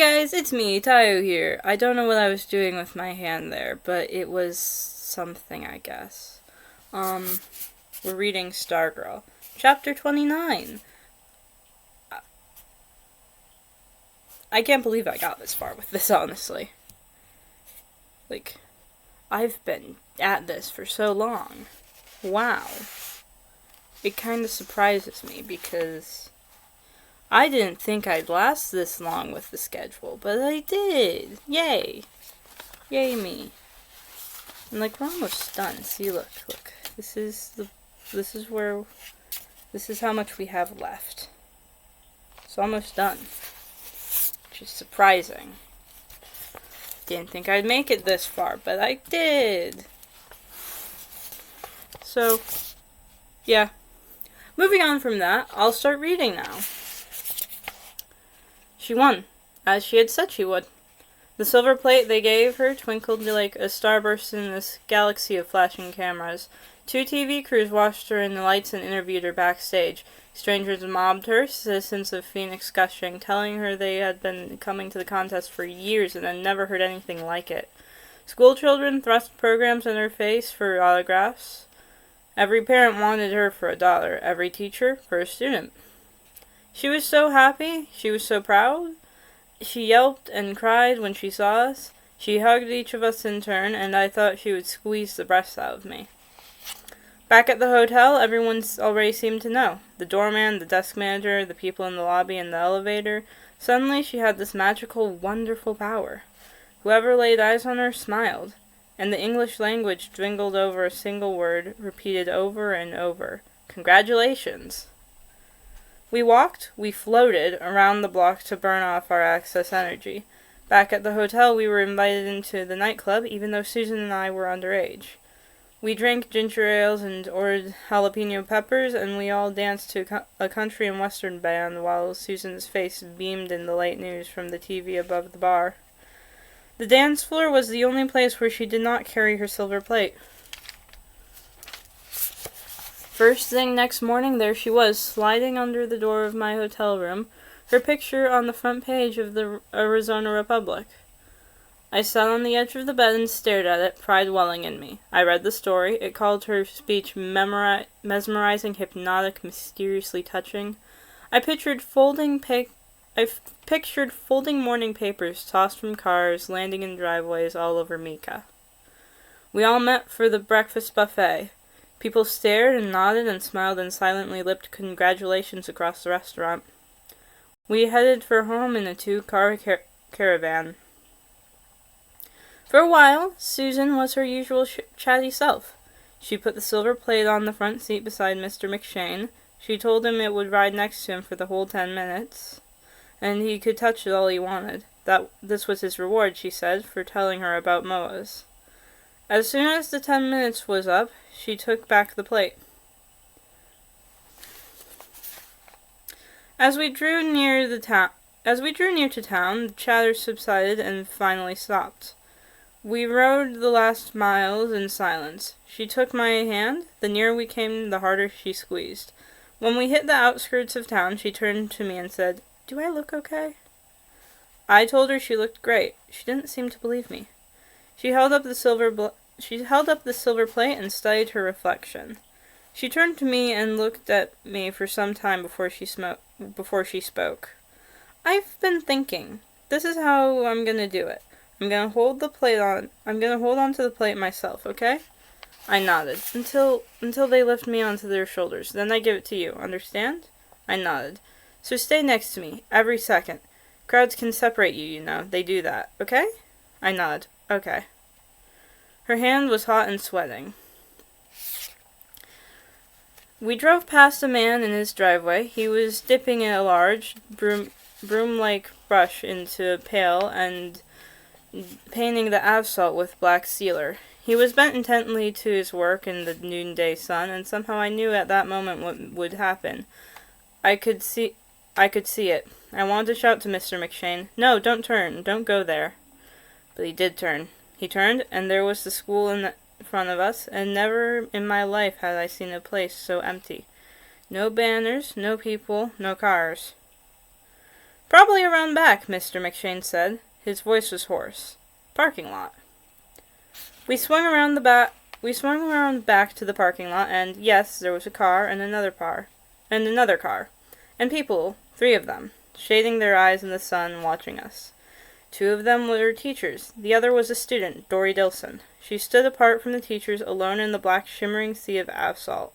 guys, it's me, Tayo here. I don't know what I was doing with my hand there, but it was something, I guess. We're reading Stargirl. Chapter 29. I can't believe I got this far with this, honestly. Like, I've been at this for so long. Wow. It kind of surprises me because I didn't think I'd last this long with the schedule, but I did. Yay. Yay me. And like, we're almost done. See, look. This is how much we have left. It's almost done. Which is surprising. Didn't think I'd make it this far, but I did. So, yeah. Moving on from that, I'll start reading now. She won, as she had said she would. The silver plate they gave her twinkled like a starburst in this galaxy of flashing cameras. 2 TV crews watched her in the lights and interviewed her backstage. Strangers mobbed her, citizens of Phoenix gushing, telling her they had been coming to the contest for years and had never heard anything like it. School children thrust programs in her face for autographs. Every parent wanted her for $1, every teacher for a student. She was so happy, she was so proud. She yelped and cried when she saw us. She hugged each of us in turn, and I thought she would squeeze the breath out of me. Back at the hotel, everyone already seemed to know. The doorman, the desk manager, the people in the lobby and the elevator. Suddenly she had this magical, wonderful power. Whoever laid eyes on her smiled, and the English language dwindled over a single word, repeated over and over. Congratulations! We floated around the block to burn off our excess energy. Back at the hotel, we were invited into the nightclub, even though Susan and I were underage. We drank ginger ales and ordered jalapeno peppers, and we all danced to a country and western band while Susan's face beamed in the late news from the TV above the bar. The dance floor was the only place where she did not carry her silver plate. First thing next morning, there she was, sliding under the door of my hotel room, her picture on the front page of the Arizona Republic. I sat on the edge of the bed and stared at it, pride welling in me. I read the story. It called her speech mesmerizing, hypnotic, mysteriously touching. I pictured folding morning papers tossed from cars, landing in driveways all over Mika. We all met for the breakfast buffet. People stared and nodded and smiled and silently lipped congratulations across the restaurant. We headed for home in a 2-car caravan. For a while, Susan was her usual chatty self. She put the silver plate on the front seat beside Mr. McShane. She told him it would ride next to him for the whole 10 minutes, and he could touch it all he wanted. This was his reward, she said, for telling her about Moas. As soon as the 10 minutes was up, she took back the plate. As we drew near to town, the chatter subsided and finally stopped. We rode the last miles in silence. She took my hand. The nearer we came, the harder she squeezed. When we hit the outskirts of town, she turned to me and said, "Do I look okay?" I told her she looked great. She didn't seem to believe me. She held up the silver plate and studied her reflection. She turned to me and looked at me for some time before she spoke. "I've been thinking. This is how I'm gonna do it. I'm gonna hold on to the plate myself, okay?" I nodded. Until they lift me onto their shoulders. Then I give it to you. Understand? I nodded. "So stay next to me, every second. Crowds can separate you, you know. They do that. Okay?" I nodded. "Okay." Her hand was hot and sweating. We drove past a man in his driveway. He was dipping a large, broom-like brush into a pail and painting the asphalt with black sealer. He was bent intently to his work in the noonday sun, and somehow I knew at that moment what would happen. I could see it. I wanted to shout to Mr. McShane, "No, don't turn. Don't go there." But he did turn. He turned, and there was the school in front of us, and never in my life had I seen a place so empty. No banners, no people, no cars. Probably around back, Mr. McShane said. His voice was hoarse. Parking lot. We swung around back to the parking lot, and yes, there was a car and another car. And people, 3 of them, shading their eyes in the sun, watching us. 2 of them were teachers. The other was a student, Dory Dilson. She stood apart from the teachers, alone in the black shimmering sea of asphalt.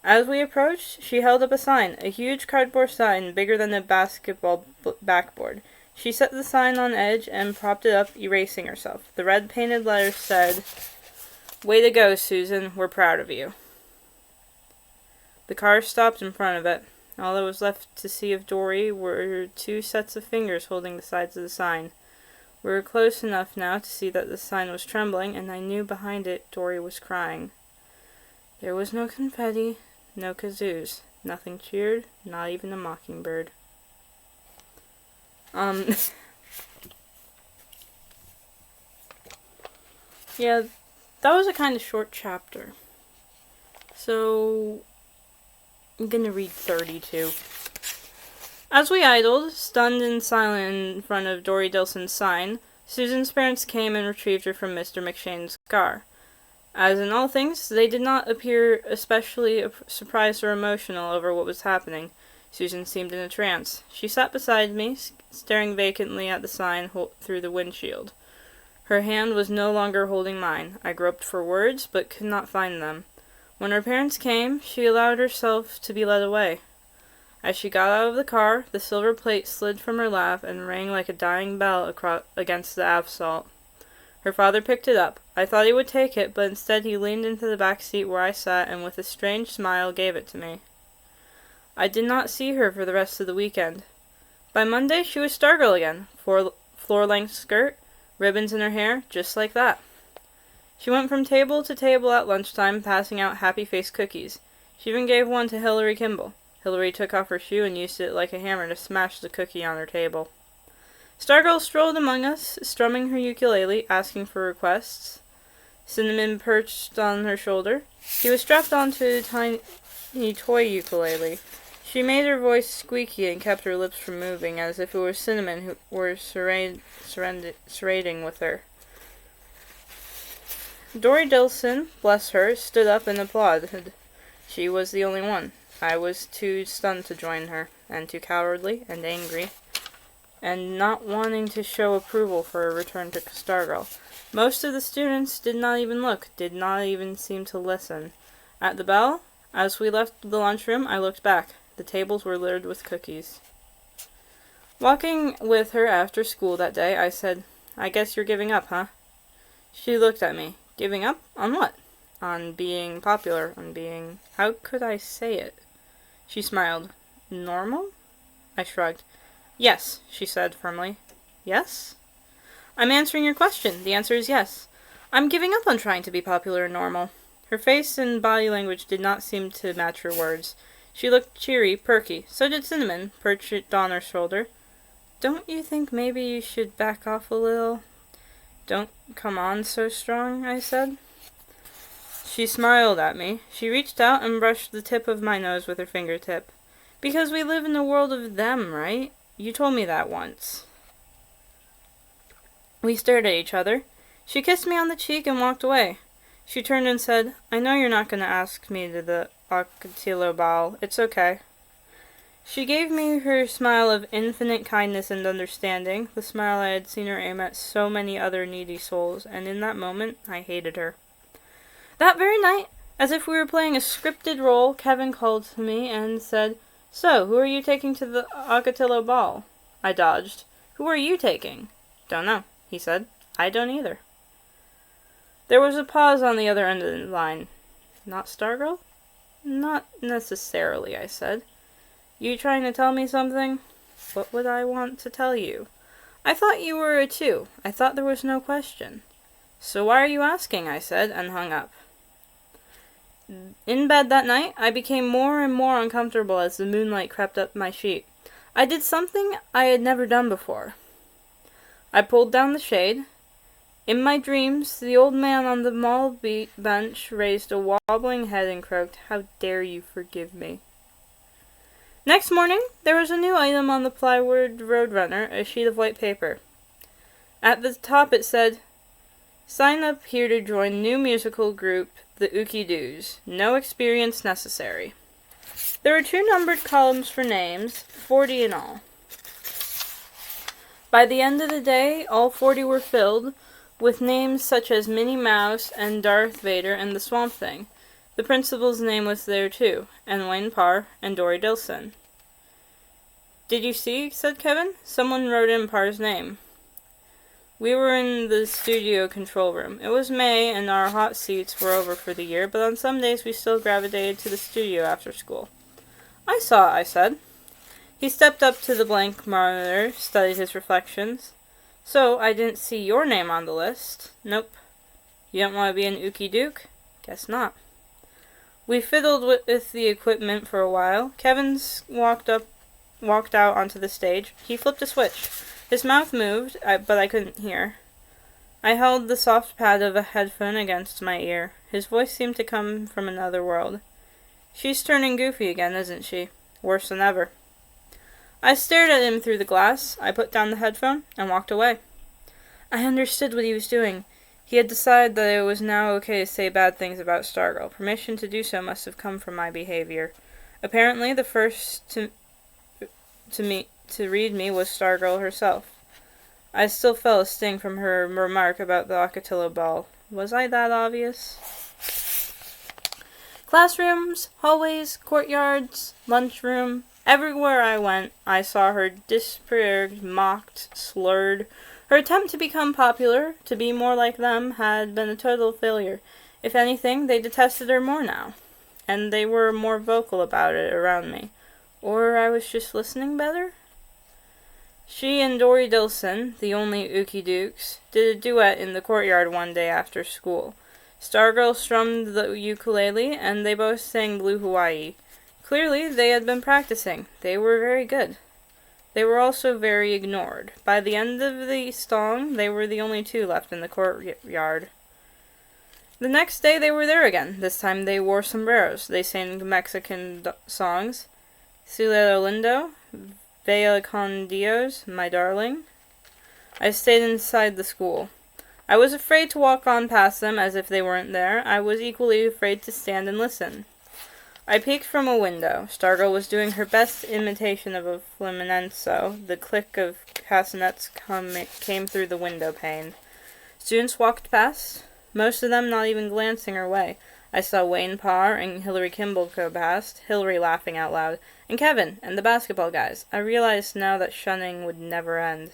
As we approached, she held up a sign, a huge cardboard sign bigger than a basketball backboard. She set the sign on edge and propped it up, erasing herself. The red painted letters said, "Way to go, Susan. We're proud of you." The car stopped in front of it. All that was left to see of Dory were 2 sets of fingers holding the sides of the sign. We were close enough now to see that the sign was trembling, and I knew behind it Dory was crying. There was no confetti, no kazoos. Nothing cheered, not even a mockingbird. Yeah, that was a kind of short chapter. So, I'm gonna read 32. As we idled, stunned and silent in front of Dory Dilson's sign, Susan's parents came and retrieved her from Mr. McShane's car. As in all things, they did not appear especially surprised or emotional over what was happening. Susan seemed in a trance. She sat beside me, staring vacantly at the sign through the windshield. Her hand was no longer holding mine. I groped for words, but could not find them. When her parents came, she allowed herself to be led away. As she got out of the car, the silver plate slid from her lap and rang like a dying bell against the asphalt. Her father picked it up. I thought he would take it, but instead he leaned into the back seat where I sat and with a strange smile gave it to me. I did not see her for the rest of the weekend. By Monday, she was Stargirl again. Floor-length skirt, ribbons in her hair, just like that. She went from table to table at lunchtime, passing out happy-face cookies. She even gave one to Hillary Kimball. Hillary took off her shoe and used it like a hammer to smash the cookie on her table. Stargirl strolled among us, strumming her ukulele, asking for requests. Cinnamon perched on her shoulder. She was strapped onto a tiny toy ukulele. She made her voice squeaky and kept her lips from moving, as if it were Cinnamon who were serrating with her. Dory Dilson, bless her, stood up and applauded. She was the only one. I was too stunned to join her, and too cowardly and angry, and not wanting to show approval for a return to Stargirl. Most of the students did not even look, did not even seem to listen. At the bell, as we left the lunchroom, I looked back. The tables were littered with cookies. Walking with her after school that day, I said, "I guess you're giving up, huh?" She looked at me. Giving up? On what? On being popular, on being... How could I say it? She smiled. Normal? I shrugged. Yes, she said firmly. Yes? I'm answering your question. The answer is yes. I'm giving up on trying to be popular and normal. Her face and body language did not seem to match her words. She looked cheery, perky. So did Cinnamon, perched on her shoulder. Don't you think maybe you should back off a little? Don't come on so strong, I said. She smiled at me. She reached out and brushed the tip of my nose with her fingertip. Because we live in a world of them, right? You told me that once. We stared at each other. She kissed me on the cheek and walked away. She turned and said, "I know you're not going to ask me to the Ocotillo ball. It's okay." She gave me her smile of infinite kindness and understanding, the smile I had seen her aim at so many other needy souls, and in that moment, I hated her. That very night, as if we were playing a scripted role, Kevin called to me and said, "So, who are you taking to the Ocotillo ball?" I dodged. "Who are you taking?" "Don't know," he said. "I don't either." There was a pause on the other end of the line. "Not Stargirl?" "Not necessarily," I said. "You trying to tell me something?" "What would I want to tell you?" "I thought you were a 2. I thought there was no question." "So why are you asking?" I said, and hung up. In bed that night, I became more and more uncomfortable as the moonlight crept up my sheet. I did something I had never done before. I pulled down the shade. In my dreams, the old man on the mall bench raised a wobbling head and croaked, "How dare you forgive me?" Next morning, there was a new item on the plywood roadrunner, a sheet of white paper. At the top it said, "Sign up here to join new musical group, the Ookie Doos. No experience necessary." There were 2 numbered columns for names, 40 in all. By the end of the day, all 40 were filled, with names such as Minnie Mouse and Darth Vader and the Swamp Thing. The principal's name was there too, and Wayne Parr and Dory Dilson. "Did you see?" said Kevin. "Someone wrote in Parr's name." We were in the studio control room. It was May, and our hot seats were over for the year, but on some days we still gravitated to the studio after school. "I saw," I said. He stepped up to the blank monitor, studied his reflections. "So, I didn't see your name on the list." "Nope." "You don't want to be an Ookie Duke?" "Guess not." We fiddled with the equipment for a while. Kevin walked out onto the stage. He flipped a switch. His mouth moved, but I couldn't hear. I held the soft pad of a headphone against my ear. His voice seemed to come from another world. "She's turning goofy again, isn't she? Worse than ever." I stared at him through the glass. I put down the headphone and walked away. I understood what he was doing. He had decided that it was now okay to say bad things about Stargirl. Permission to do so must have come from my behavior. Apparently, the first to read me was Stargirl herself. I still felt a sting from her remark about the Ocatilla ball. Was I that obvious? Classrooms, hallways, courtyards, lunchroom. Everywhere I went, I saw her disparaged, mocked, slurred. Her attempt to become popular, to be more like them, had been a total failure. If anything, they detested her more now, and they were more vocal about it around me. Or I was just listening better? She and Dory Dilson, the only Ookie Dukes, did a duet in the courtyard one day after school. Stargirl strummed the ukulele, and they both sang Blue Hawaii. Clearly, they had been practicing. They were very good. They were also very ignored. By the end of the song, they were the only 2 left in the courtyard. The next day, they were there again. This time, they wore sombreros. They sang Mexican songs. Cielo Lindo, Vea con Dios, My Darling. I stayed inside the school. I was afraid to walk on past them as if they weren't there. I was equally afraid to stand and listen. I peeked from a window. Stargirl was doing her best imitation of a flamenco. The click of castanets came through the window pane. Students walked past, most of them not even glancing her way. I saw Wayne Parr and Hillary Kimball go past, Hillary laughing out loud, and Kevin and the basketball guys. I realized now that shunning would never end.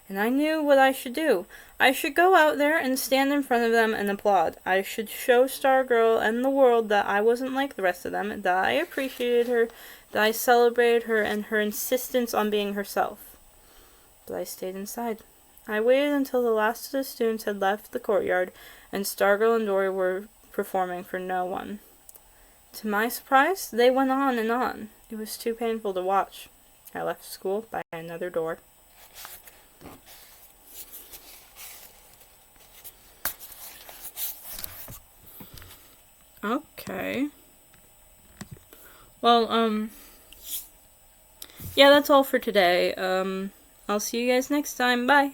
And I knew what I should do. I should go out there and stand in front of them and applaud. I should show Stargirl and the world that I wasn't like the rest of them, that I appreciated her, that I celebrated her and her insistence on being herself. But I stayed inside. I waited until the last of the students had left the courtyard, and Stargirl and Dory were performing for no one. To my surprise, they went on and on. It was too painful to watch. I left school by another door. Okay. Well, yeah, that's all for today. I'll see you guys next time. Bye.